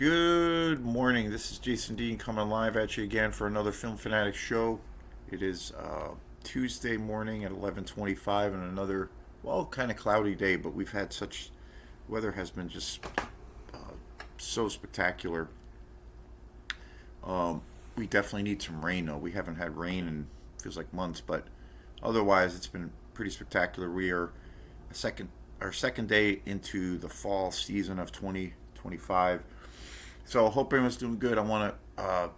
Good morning. This is Jason Dean coming live at you again for another Film Fanatic show. It is Tuesday morning at 11:25 and another kind of cloudy day, but we've had such weather has been just so spectacular. We definitely need some rain though. We haven't had rain in feels like months, but otherwise it's been pretty spectacular. We are a second our second day into the fall season of 2025. So, hope everyone's doing good. I want to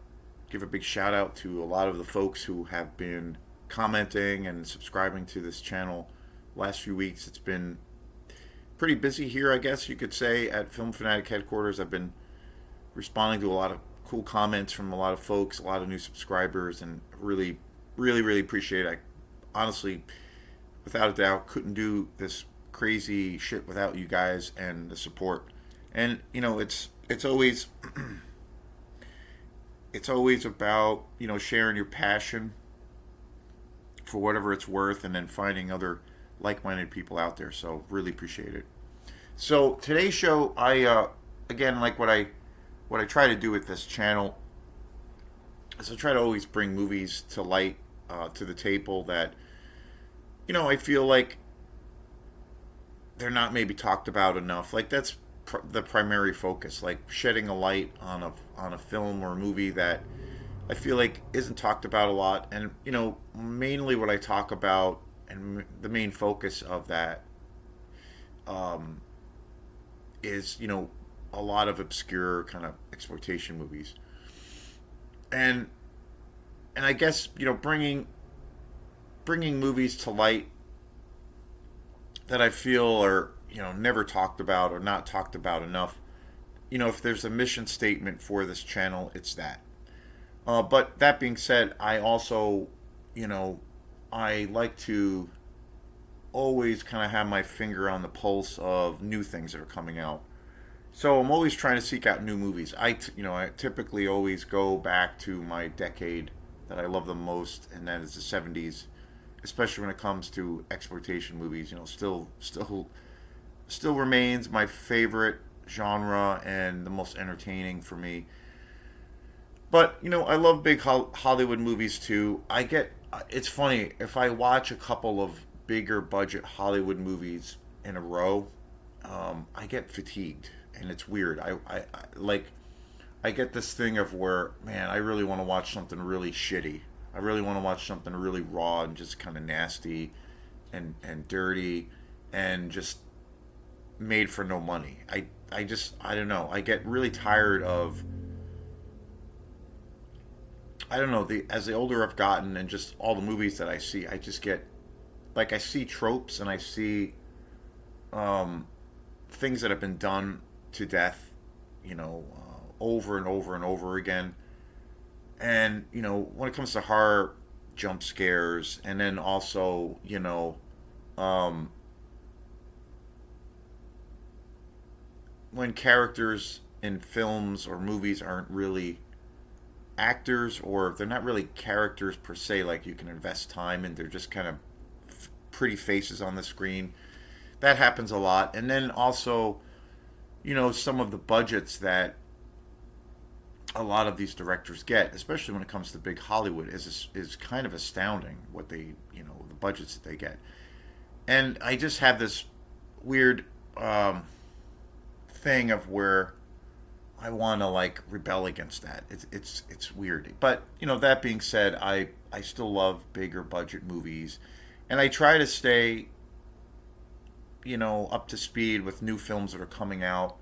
give a big shout out to a lot of the folks who have been commenting and subscribing to this channel last few weeks. It's been pretty busy here, I guess you could say, at Film Fanatic headquarters. I've been responding to a lot of cool comments from a lot of folks, a lot of new subscribers, and really appreciate it. I honestly, without a doubt, couldn't do this crazy shit without you guys and the support. And it's always it's always about sharing your passion for whatever it's worth, and then finding other like-minded people out there. So really appreciate it. So today's show, I again, like what I try to do with this channel is I try to always bring movies to light, to the table that I feel like they're not maybe talked about enough. Like that's the primary focus, like shedding a light on a film or a movie that I feel like isn't talked about a lot. And mainly what I talk about and the main focus of that um, is a lot of obscure kind of exploitation movies, and I guess bringing movies to light that I feel are never talked about or not talked about enough. If there's a mission statement for this channel, it's that. But that being said, I also, I like to always kind of have my finger on the pulse of new things that are coming out. So I'm always trying to seek out new movies. I typically always go back to my decade that I love the most, and that is the '70s, especially when it comes to exploitation movies. Still remains my favorite genre and the most entertaining for me. But I love big Hollywood movies too. It's funny if I watch a couple of bigger budget Hollywood movies in a row, I get fatigued, and it's weird. I get this thing of where, man, I really want to watch something really shitty. I really want to watch something really raw and just kind of nasty and dirty and just made for no money. I don't know. I get really tired of, I don't know, as the older I've gotten and just all the movies that I see, I just get like I see tropes, and I see things that have been done to death, over and over and over again. And when it comes to horror jump scares, and then also um, when characters in films or movies aren't really actors, or if they're not really characters per se, like you can invest time and they're just kind of pretty faces on the screen. That happens a lot. And then also, some of the budgets that a lot of these directors get, especially when it comes to big Hollywood, is kind of astounding what they, the budgets that they get. And I just have this weird thing of where I want to like rebel against that. It's weird. But that being said, I still love bigger budget movies, and I try to stay up to speed with new films that are coming out,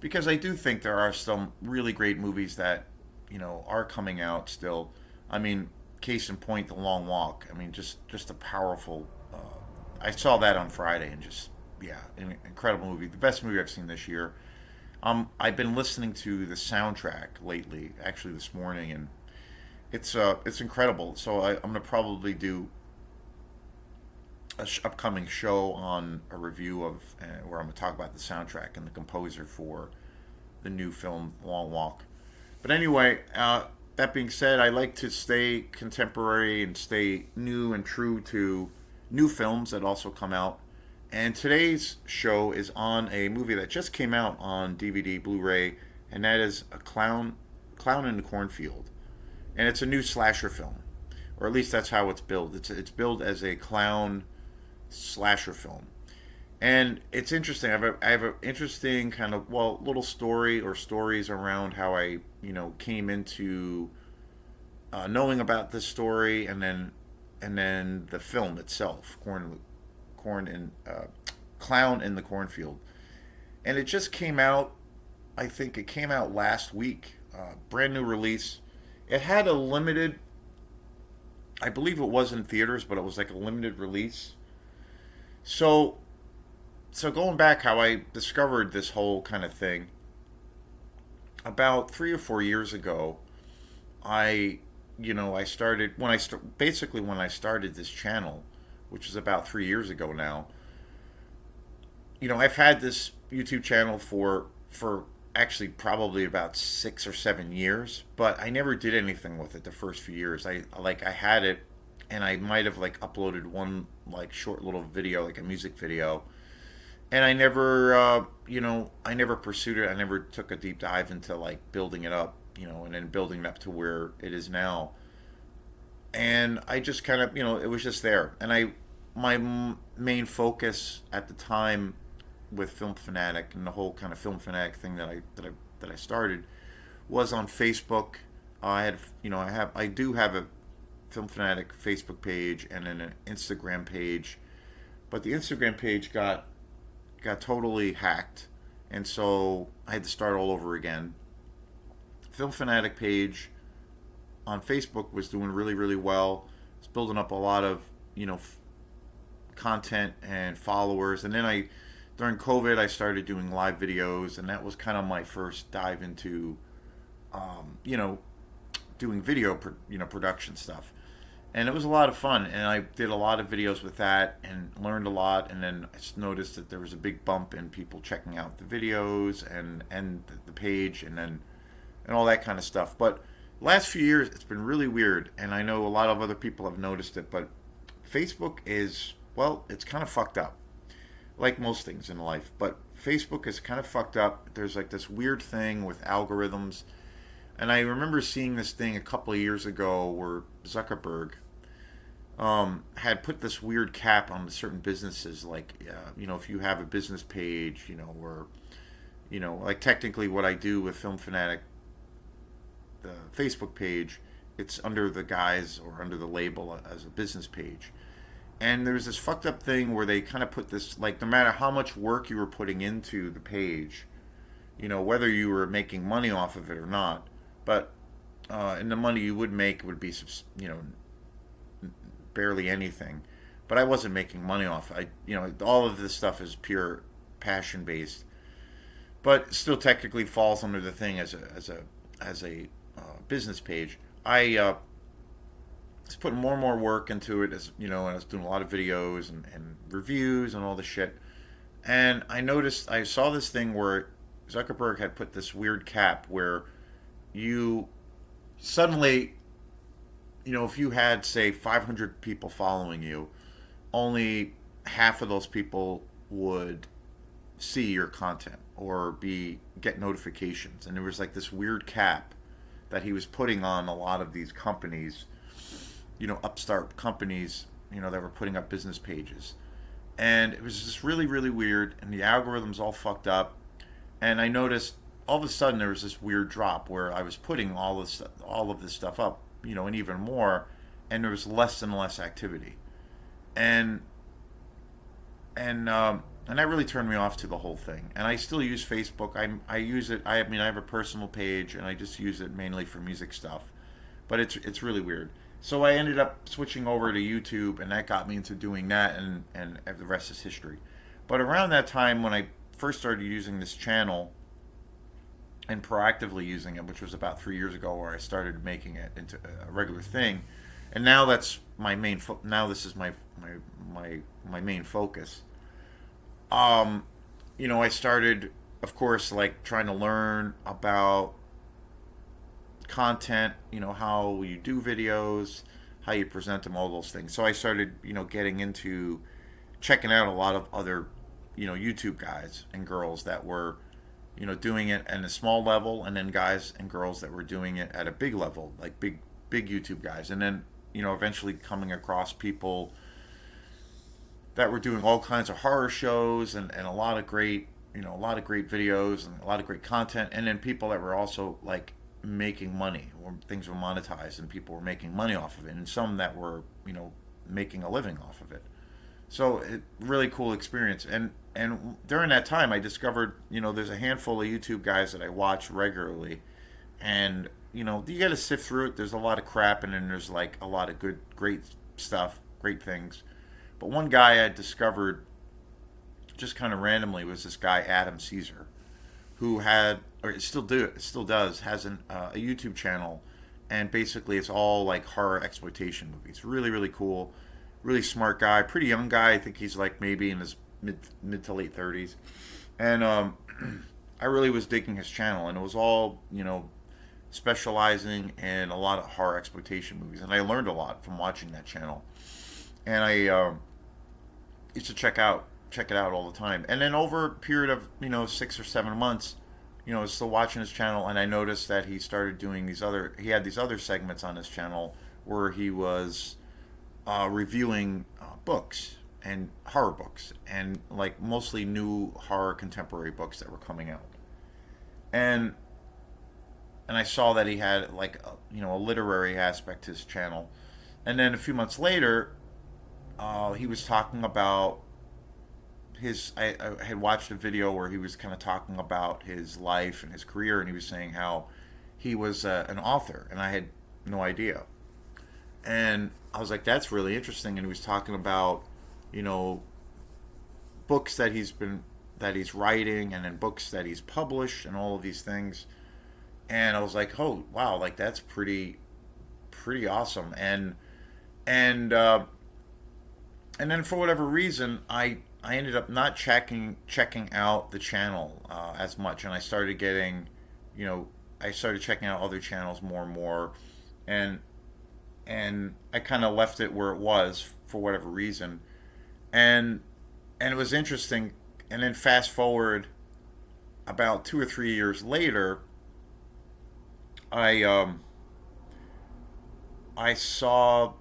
because I do think there are some really great movies that are coming out still. I mean, case in point, The Long Walk. I mean, just a powerful. I saw that on Friday, and just yeah, an incredible movie. The best movie I've seen this year. I've been listening to the soundtrack lately, actually this morning, and it's incredible. So I'm gonna probably do a upcoming show on a review of where I'm gonna talk about the soundtrack and the composer for the new film Long Walk. But anyway, that being said, I like to stay contemporary and stay new and true to new films that also come out. And today's show is on a movie that just came out on DVD, Blu-ray, and that is a clown in the cornfield, and it's a new slasher film, or at least that's how it's billed. It's billed as a clown slasher film, and it's interesting. I have an interesting kind of, well, little story or stories around how I came into knowing about this story, and then the film itself, corn and clown in the cornfield, and it just came out. I think it came out last week. Brand new release. It had a limited. I believe it was in theaters, but it was like a limited release. So, going back, how I discovered this whole kind of thing about 3 or 4 years ago. I started basically when I started this channel, which is about 3 years ago now. I've had this YouTube channel for actually probably about 6 or 7 years, but I never did anything with it the first few years. I had it, and I might have like uploaded one like short little video, like a music video, and I never pursued it. I never took a deep dive into like building it up, and then building it up to where it is now. And I just kind of, it was just there. And my main focus at the time with Film Fanatic and the whole kind of Film Fanatic thing that I started was on Facebook. I do have a Film Fanatic Facebook page and then an Instagram page, but the Instagram page got totally hacked, and so I had to start all over again. Film Fanatic page on Facebook was doing really, really well. It's building up a lot of content and followers, and then during COVID I started doing live videos, and that was kind of my first dive into doing video production stuff, and it was a lot of fun. And I did a lot of videos with that and learned a lot. And then I just noticed that there was a big bump in people checking out the videos and the page and all that kind of stuff. But last few years it's been really weird, and I know a lot of other people have noticed it, but Facebook is, well, it's kind of fucked up, like most things in life. But Facebook is kind of fucked up. There's like this weird thing with algorithms, and I remember seeing this thing a couple of years ago where Zuckerberg had put this weird cap on certain businesses, like if you have a business page, or like technically what I do with Film Fanatic, the Facebook page, it's under the guise or under the label as a business page. And there's this fucked up thing where they kind of put this, like, no matter how much work you were putting into the page, whether you were making money off of it or not, but and the money you would make would be barely anything. But I wasn't making money off. All of this stuff is pure passion based, but still technically falls under the thing as a business page. I was putting more and more work into it, as and I was doing a lot of videos and reviews and all this shit. And I saw this thing where Zuckerberg had put this weird cap where you suddenly, if you had, say, 500 people following you, only half of those people would see your content or get notifications. And there was like this weird cap that he was putting on a lot of these companies, upstart companies, that were putting up business pages. And it was just really, really weird, and the algorithms all fucked up. And I noticed all of a sudden there was this weird drop where I was putting all of this stuff up, and even more, and there was less and less activity. And that really turned me off to the whole thing. And I still use Facebook. I use it. I have a personal page, and I just use it mainly for music stuff. But it's really weird. So I ended up switching over to YouTube, and that got me into doing that, and the rest is history. But around that time, when I first started using this channel and proactively using it, which was about 3 years ago, where I started making it into a regular thing, and now that's my main. Now this is my main focus. I started, of course, like trying to learn about content, how you do videos, how you present them, all those things. So I started, getting into checking out a lot of other, YouTube guys and girls that were, doing it at a small level, and then guys and girls that were doing it at a big level, like big YouTube guys, and then eventually coming across people that were doing all kinds of horror shows and a lot of great videos and a lot of great content, and then people that were also like making money, or things were monetized and people were making money off of it, and some that were making a living off of it. So really cool experience. And during that time, I discovered there's a handful of YouTube guys that I watch regularly, and you got to sift through it. There's a lot of crap, and then there's like a lot of good, great stuff, great things. But one guy I discovered just kind of randomly was this guy Adam Caesar, who had, or still does, has a YouTube channel, and basically it's all like horror exploitation movies. Really really cool, really smart guy, pretty young guy. I think he's like maybe in his mid to late 30s, and I really was digging his channel, and it was all specializing in a lot of horror exploitation movies, and I learned a lot from watching that channel, and I used to check it out all the time. And then over a period of 6 or 7 months, I was still watching his channel, and I noticed that he started doing he had these other segments on his channel where he was reviewing books and horror books, and like mostly new horror contemporary books that were coming out. And I saw that he had like a literary aspect to his channel. And then a few months later, he was talking about I had watched a video where he was kind of talking about his life and his career, and he was saying how he was an author, and I had no idea. And I was like, that's really interesting. And he was talking about, books that he's writing, and then books that he's published, and all of these things. And I was like, oh wow, like that's pretty awesome. And then for whatever reason, I ended up not checking out the channel as much, and I started getting, I started checking out other channels more and more, and I kind of left it where it was for whatever reason, and it was interesting. And then fast forward about 2 or 3 years later, I I saw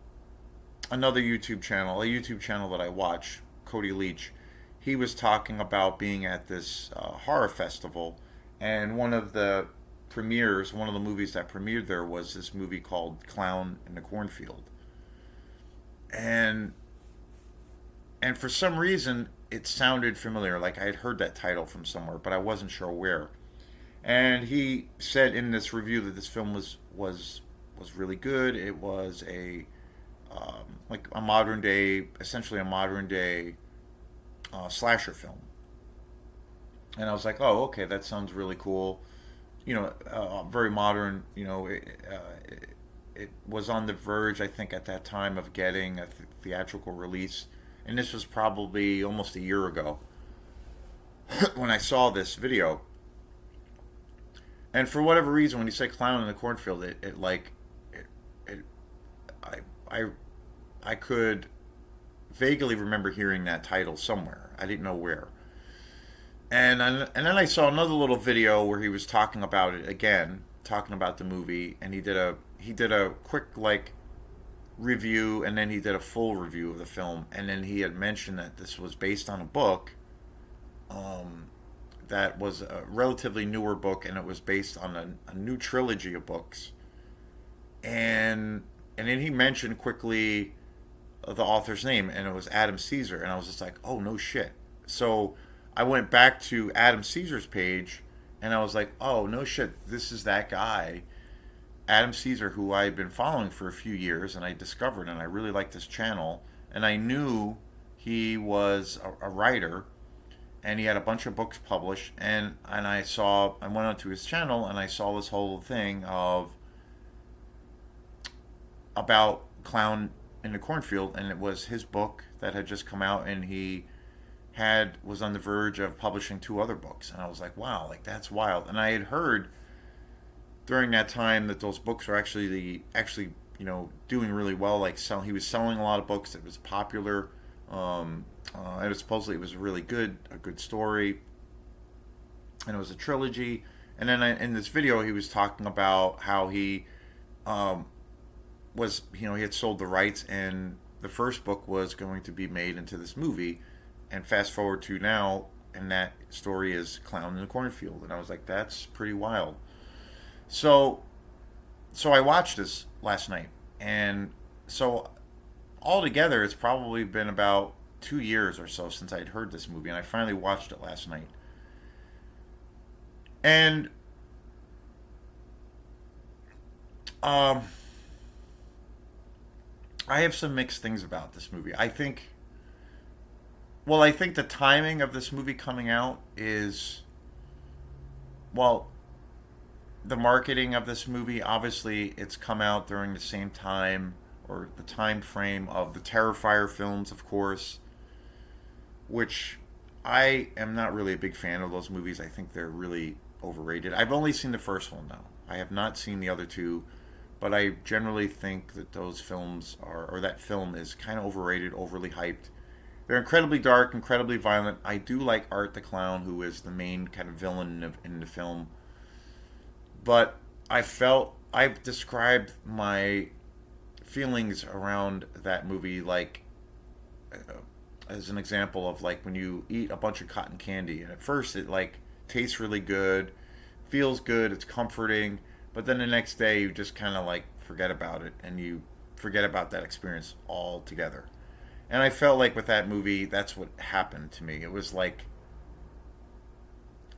another a YouTube channel that I watch, Cody Leach. He was talking about being at this horror festival, and one of the movies that premiered there was this movie called Clown in the Cornfield, and for some reason it sounded familiar, like I had heard that title from somewhere, but I wasn't sure where. And he said in this review that this film was really good. It was like a modern day, essentially a modern day slasher film. And I was like, oh, okay, that sounds really cool. Very modern. It was on the verge, I think, at that time of getting a theatrical release, and this was probably almost a year ago when I saw this video. And for whatever reason, when you say "Clown in the Cornfield," it I I I could vaguely remember hearing that title somewhere. I didn't know where. And then I saw another little video where he was talking about it again, talking about the movie, and he did a quick like review, and then he did a full review of the film, and then he had mentioned that this was based on a book that was a relatively newer book, and it was based on a new trilogy of books. And then he mentioned quickly the author's name, and it was Adam Caesar, and I was just like, oh no shit. So I went back to Adam Caesar's page, and I was like, oh no shit, this is that guy, Adam Caesar, who I had been following for a few years, and I discovered, and I really liked this channel, and I knew he was a writer, and he had a bunch of books published, and I went onto his channel, and I saw this whole thing about Clown in the Cornfield, and it was his book that had just come out, and he was on the verge of publishing two other books, and I was like, wow, like that's wild. And I had heard during that time that those books were actually doing really well. Like he was selling a lot of books. It was popular. And supposedly it was a good story. and it was a trilogy. And then in this video, he was talking about how he um, was, he had sold the rights, and the first book was going to be made into this movie. And fast forward to now, and that story is Clown in the Cornfield. And I was like, that's pretty wild. So, so I watched this last night, and so altogether, it's probably been about 2 years or so since I'd heard this movie, and I finally watched it last night. And um, I have some mixed things about this movie. I think the timing of this movie coming out is, well, the marketing of this movie, obviously, it's come out during the same time or the time frame of the Terrifier films, of course, which I am not really a big fan of those movies. I think they're really overrated. I've only seen the first one, though. I have not seen the other two, but I generally think that those films are, or that film is kind of overrated, overly hyped. They're incredibly dark, incredibly violent. I do like Art the Clown, who is the main kind of villain in the film. But I've described my feelings around that movie like uh, as an example of like when you eat a bunch of cotton candy, and at first it like tastes really good, feels good, it's comforting, but then the next day you just kind of like forget about it, and you forget about that experience altogether. And I felt like with that movie, that's what happened to me. It was like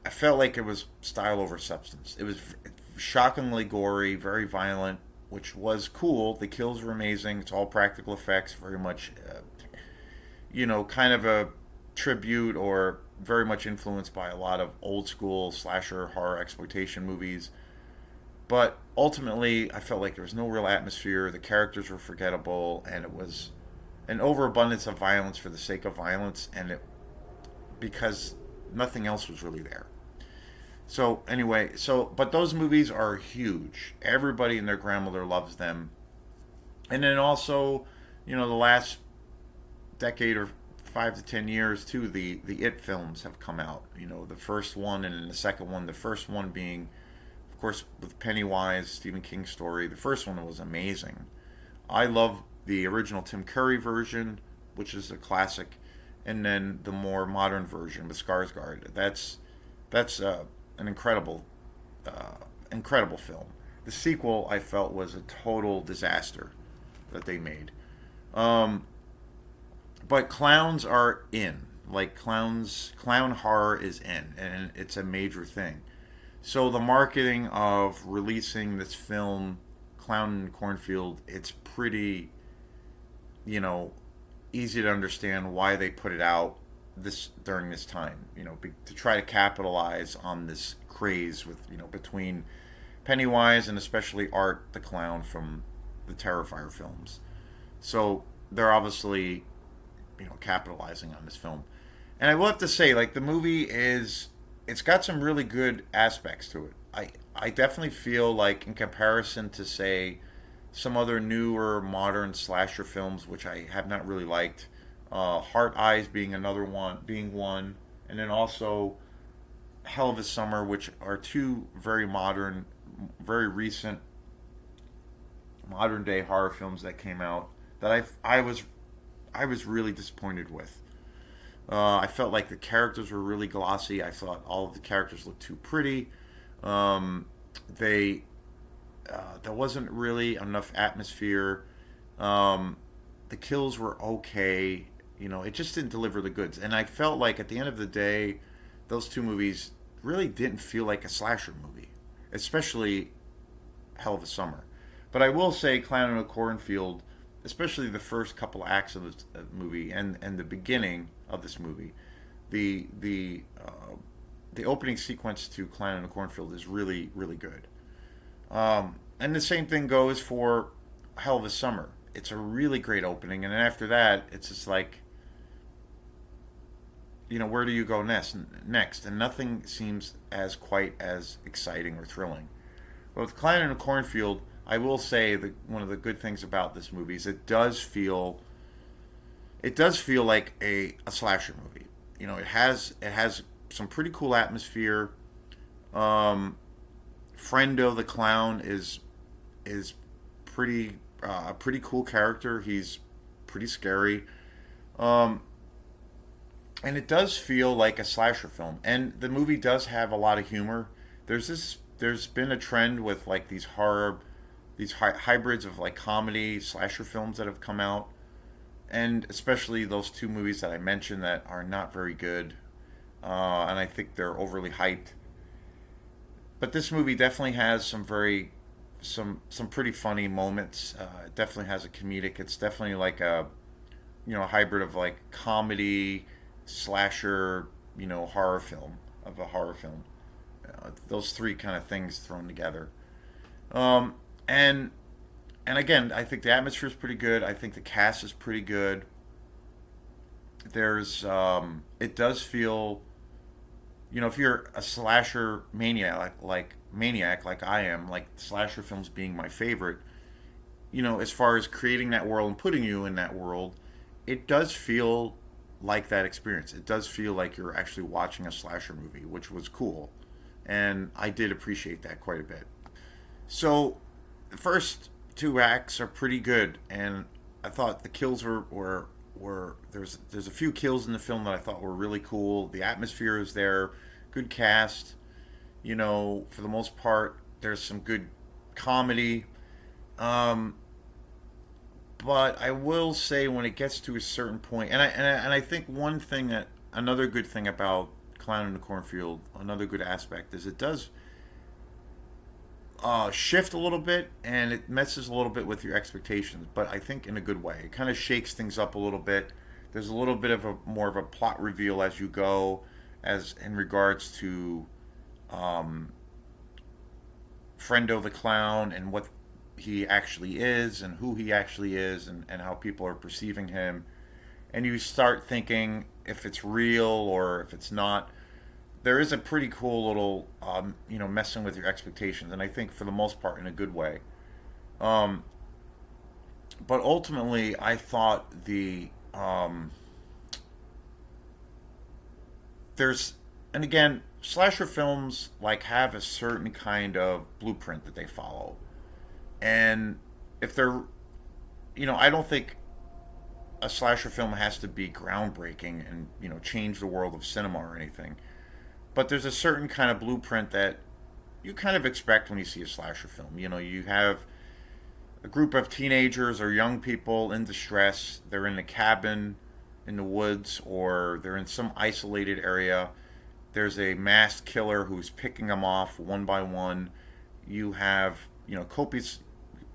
I felt like it was style over substance. It was shockingly gory, very violent, which was cool. The kills were amazing. It's all practical effects, very much, kind of a tribute or very much influenced by a lot of old school slasher horror exploitation movies. But ultimately, I felt like there was no real atmosphere. The characters were forgettable, and it was an overabundance of violence for the sake of violence, and it because nothing else was really there. So anyway, but those movies are huge. Everybody and their grandmother loves them. And then also, the last decade or 5 to 10 years too, the It films have come out. The first one and then the second one. The first one being, of course, with Pennywise, Stephen King's story. The first one was amazing. I love the original Tim Curry version, which is a classic, and then the more modern version with Skarsgård. That's an incredible film. The sequel I felt was a total disaster that they made. Um, but clowns are in. Like clown horror is in, and it's a major thing. So the marketing of releasing this film, Clown in Cornfield, it's pretty, you know, easy to understand why they put it out this during this time. To try to capitalize on this craze with between Pennywise and especially Art the Clown from the Terrifier films. So they're obviously capitalizing on this film. And I will have to say, like, the movie it's got some really good aspects to it. I definitely feel like, in comparison to, say, some other newer modern slasher films, which I have not really liked, Heart Eyes being one, and then also Hell of a Summer, which are two very modern, very recent modern day horror films that came out that I was really disappointed with. I felt like the characters were really glossy. I thought all of the characters looked too pretty. Um, they There wasn't really enough atmosphere. Um, the kills were okay. It just didn't deliver the goods. And I felt like at the end of the day, those two movies really didn't feel like a slasher movie, especially Hell of a Summer. But I will say, Clown in a Cornfield, especially the first couple acts of this movie and the beginning of this movie, the opening sequence to Clown in a Cornfield is really really good. And the same thing goes for Hell of a Summer. It's a really great opening, and then after that, it's just like, where do you go next? And nothing seems as quite as exciting or thrilling. But with Clown in a Cornfield, I will say that one of the good things about this movie is it does feel like a slasher movie. It has some pretty cool atmosphere. Um, Friendo the clown is pretty a pretty cool character. He's pretty scary. Um, and it does feel like a slasher film. And the movie does have a lot of humor. There's been a trend with like these hybrids of like comedy slasher films that have come out, and especially those two movies that I mentioned that are not very good, and I think they're overly hyped. But this movie definitely has some pretty funny moments. It definitely has a comedic. It's definitely like a a hybrid of like comedy, slasher, horror film of a horror film. Those three kind of things thrown together. Um, and and again, I think the atmosphere is pretty good. I think the cast is pretty good. It does feel, if you're a slasher maniac, like I am, like slasher films being my favorite, as far as creating that world and putting you in that world, it does feel like that experience. It does feel like you're actually watching a slasher movie, which was cool. And I did appreciate that quite a bit. So the first two acts are pretty good, and I thought the kills were there's a few kills in the film that I thought were really cool. The atmosphere is there, good cast. For the most part, there's some good comedy. Um, but I will say when it gets to a certain point, and I think another good thing about Clown in the Cornfield, another good aspect is it does shift a little bit and it messes a little bit with your expectations, but I think in a good way. It kind of shakes things up a little bit. There's a little bit of a more of a plot reveal as you go, as in regards to um, Friendo the clown and what he actually is and who he actually is, and how people are perceiving him. And you start thinking if it's real or if it's not. There is a pretty cool little, messing with your expectations, and I think for the most part in a good way. Um, but ultimately, I thought there's, and again, slasher films like have a certain kind of blueprint that they follow, and if they're, I don't think a slasher film has to be groundbreaking and change the world of cinema or anything. But there's a certain kind of blueprint that you kind of expect when you see a slasher film. You have a group of teenagers or young people in distress. They're in a cabin in the woods or they're in some isolated area. There's a masked killer who's picking them off one by one. You have, copious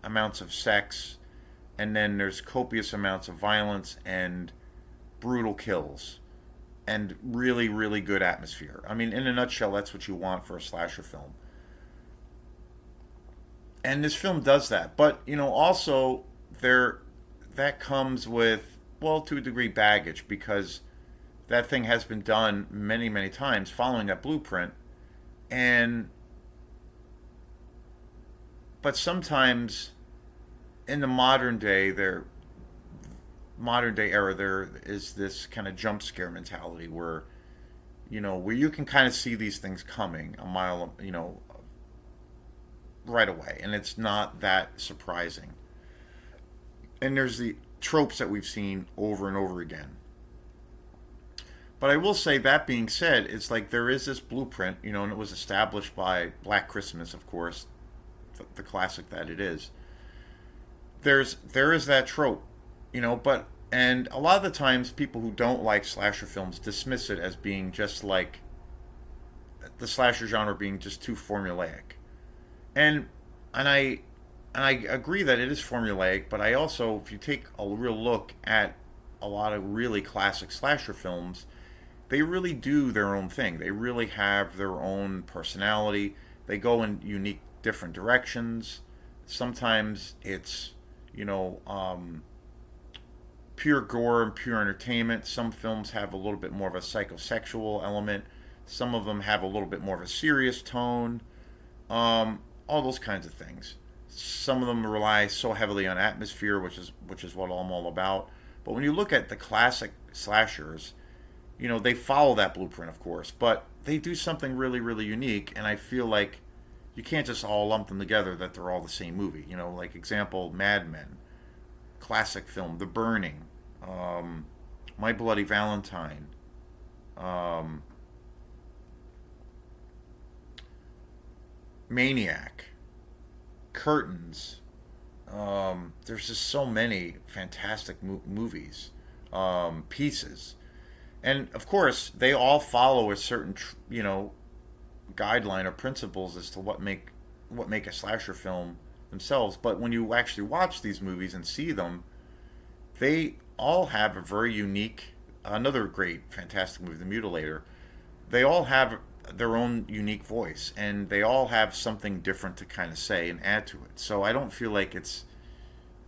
amounts of sex, and then there's copious amounts of violence and brutal kills and really, really good atmosphere. I mean, in a nutshell, that's what you want for a slasher film. And this film does that. But, also there that comes with, well, to a degree, baggage because that thing has been done many, many times following that blueprint. And but sometimes in the modern day era there is this kind of jump scare mentality where where you can kind of see these things coming a mile right away, and it's not that surprising. And there's the tropes that we've seen over and over again. But I will say, that being said, it's like there is this blueprint, and it was established by Black Christmas, of course, the classic that it is. There is that trope, but and a lot of the times people who don't like slasher films dismiss it as being just like the slasher genre being just too formulaic. And and I and I agree that it is formulaic, but I also, if you take a real look at a lot of really classic slasher films, they really do their own thing. They really have their own personality. They go in unique, different directions. Sometimes it's, you know, pure gore and pure entertainment. Some films have a little bit more of a psychosexual element. Some of them have a little bit more of a serious tone. All those kinds of things. Some of them rely so heavily on atmosphere, which is what I'm all about. But when you look at the classic slashers, they follow that blueprint, of course, but they do something really, really unique. And I feel like you can't just all lump them together that they're all the same movie. Like example, Mad Men, classic film, The Burning, um, My Bloody Valentine, um, Maniac, Curtains. There's just so many fantastic movies, pieces, and of course they all follow a certain guideline or principles as to what make a slasher film themselves. But when you actually watch these movies and see them, they all have a very unique. Another great, fantastic movie, The Mutilator. They all have their own unique voice, and they all have something different to kind of say and add to it. So I don't feel like it's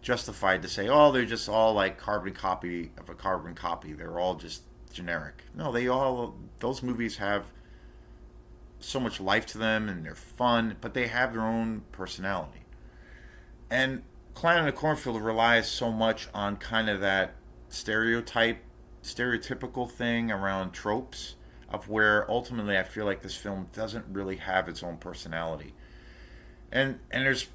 justified to say, oh, they're just all like carbon copy of a carbon copy. They're all just generic. No, those movies have so much life to them and they're fun, but they have their own personality. And Clown in the Cornfield relies so much on kind of that stereotypical thing around tropes of where ultimately I feel like this film doesn't really have its own personality. And there's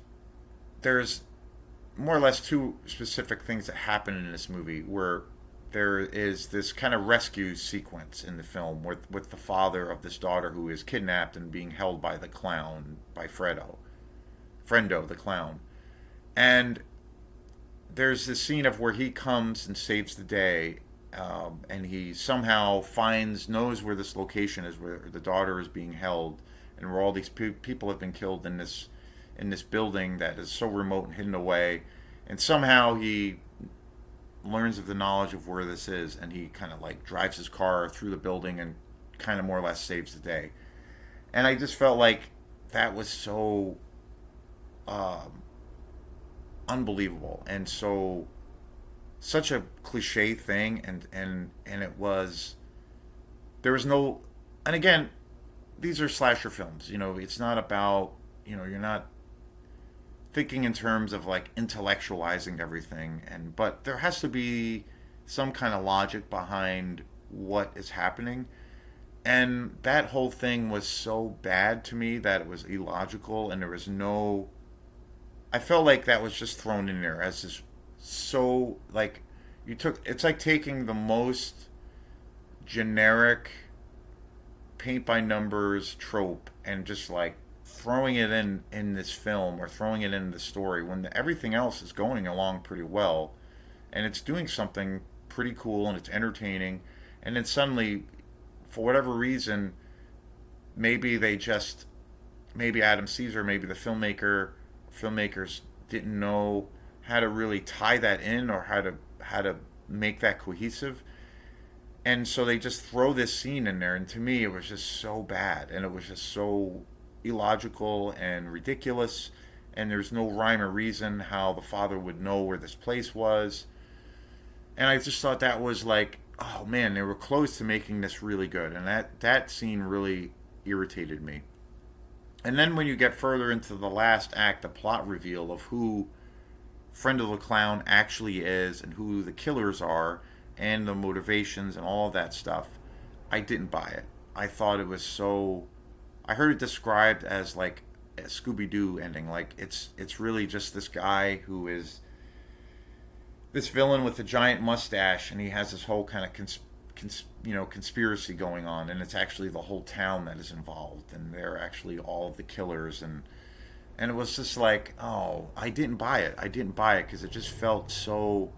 more or less two specific things that happen in this movie where there is this kind of rescue sequence in the film with the father of this daughter who is kidnapped and being held by the clown, by Frendo the clown. And there's this scene of where he comes and saves the day, and he somehow knows where this location is, where the daughter is being held, and where all these people have been killed in this building that is so remote and hidden away. And somehow he learns of the knowledge of where this is, and he kind of like drives his car through the building and kind of more or less saves the day. And I just felt like that was so um, unbelievable and such a cliche thing, and it was there was no. And again, these are slasher films. It's not about, you're not thinking in terms of like intellectualizing everything, but there has to be some kind of logic behind what is happening. And that whole thing was so bad to me that it was illogical, and there was no. I felt like that was just thrown in there as this, so like it's like taking the most generic paint by numbers trope and just like throwing it in this film, or throwing it in the story when everything else is going along pretty well, and it's doing something pretty cool and it's entertaining. And then suddenly, for whatever reason, maybe maybe Adam Caesar, maybe the filmmakers didn't know how to really tie that in, or how to make that cohesive. And so they just throw this scene in there, and to me it was just so bad, and it was just so illogical and ridiculous, and there's no rhyme or reason how the father would know where this place was. And I just thought that was like, oh man, they were close to making this really good, and that scene really irritated me. And then when you get further into the last act, the plot reveal of who Friend of the Clown actually is, and who the killers are, and the motivations and all of that stuff, I didn't buy it. I thought it was so. I heard it described as like a Scooby Doo ending. Like it's really just this guy who is this villain with a giant mustache, and he has this whole kind of conspiracy going on, and it's actually the whole town that is involved, and they're actually all of the killers. And it was just like, oh, I didn't buy it. I didn't buy it because it just felt so.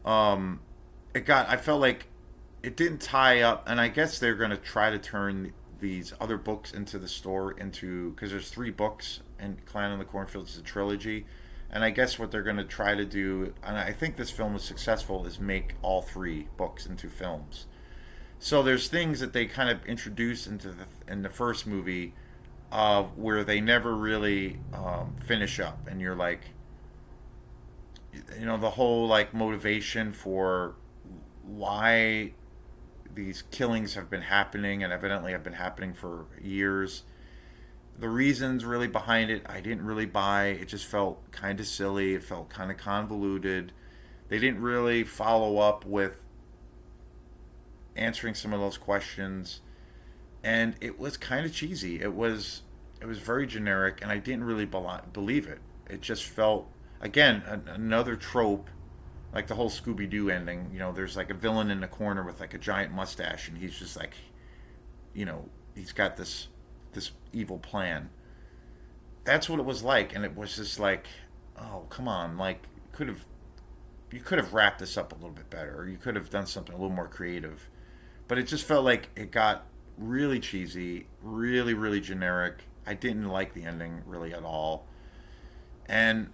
I felt like it didn't tie up, and I guess they're going to try to turn these other books into the store into, because there's 3 books, and Clan in the Cornfield is a trilogy. And I guess what they're going to try to do, and I think this film is successful, is make all 3 books into films. So there's things that they kind of introduce in the first movie, where they never really finish up, and you're like, the whole like motivation for why these killings have been happening, and evidently have been happening for years. The reasons really behind it, I didn't really buy. It just felt kind of silly. It felt kind of convoluted. They didn't really follow up with answering some of those questions, and it was kind of cheesy. It was very generic, and I didn't really believe it. It just felt, again, another trope, like the whole Scooby Doo ending. There's like a villain in the corner with like a giant mustache, and he's just like, he's got this evil plan. That's what it was like, and it was just like, oh, come on, like could have you could have wrapped this up a little bit better, or you could have done something a little more creative. But it just felt like it got really cheesy, really, really generic. I didn't like the ending really at all, and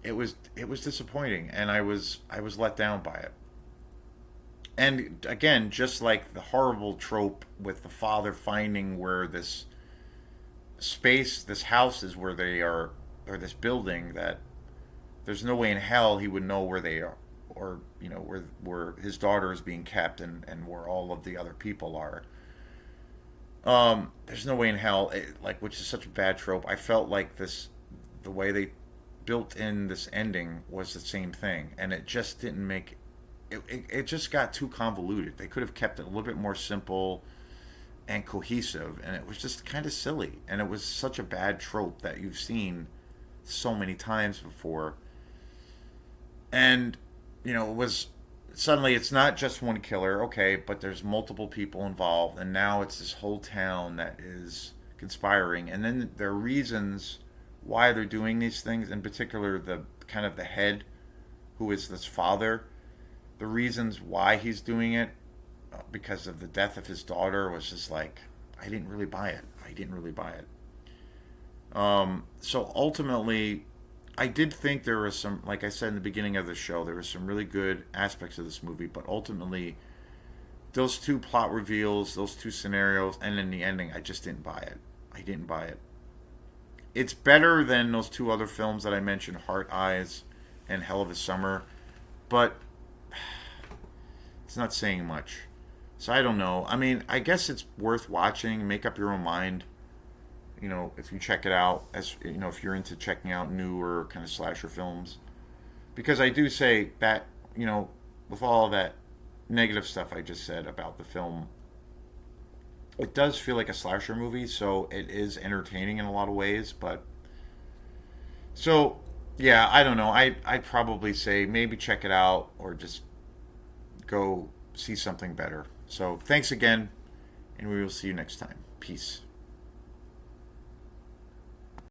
it was disappointing, and I was let down by it. And again, just like the horrible trope with the father finding where this space, this house is where they are, or this building, that there's no way in hell he would know where they are, or where his daughter is being kept, and where all of the other people are. There's no way in hell, like, which is such a bad trope. I felt like the way they built in this ending was the same thing, and it just didn't make it just got too convoluted. They could have kept it a little bit more simple and cohesive, and it was just kind of silly. And it was such a bad trope that you've seen so many times before. And it was suddenly, it's not just one killer, okay, but there's multiple people involved, and now it's this whole town that is conspiring. And then there are reasons why they're doing these things, in particular the kind of the head, who is this father. The reasons why he's doing it, because of the death of his daughter, was just like, I didn't really buy it. I didn't really buy it. So ultimately, I did think there was some, like I said in the beginning of the show, there was some really good aspects of this movie, but ultimately, those two plot reveals, those two scenarios, and then the ending, I just didn't buy it. I didn't buy it. It's better than those two other films that I mentioned, Heart Eyes and Hell of a Summer, but it's not saying much. So I don't know. I mean, I guess it's worth watching. Make up your own mind. If you check it out, as if you're into checking out newer kind of slasher films, because I do say that, with all of that negative stuff I just said about the film, it does feel like a slasher movie. So it is entertaining in a lot of ways, but so yeah, I don't know. I'd probably say maybe check it out, or just go see something better. So thanks again, and we will see you next time. Peace.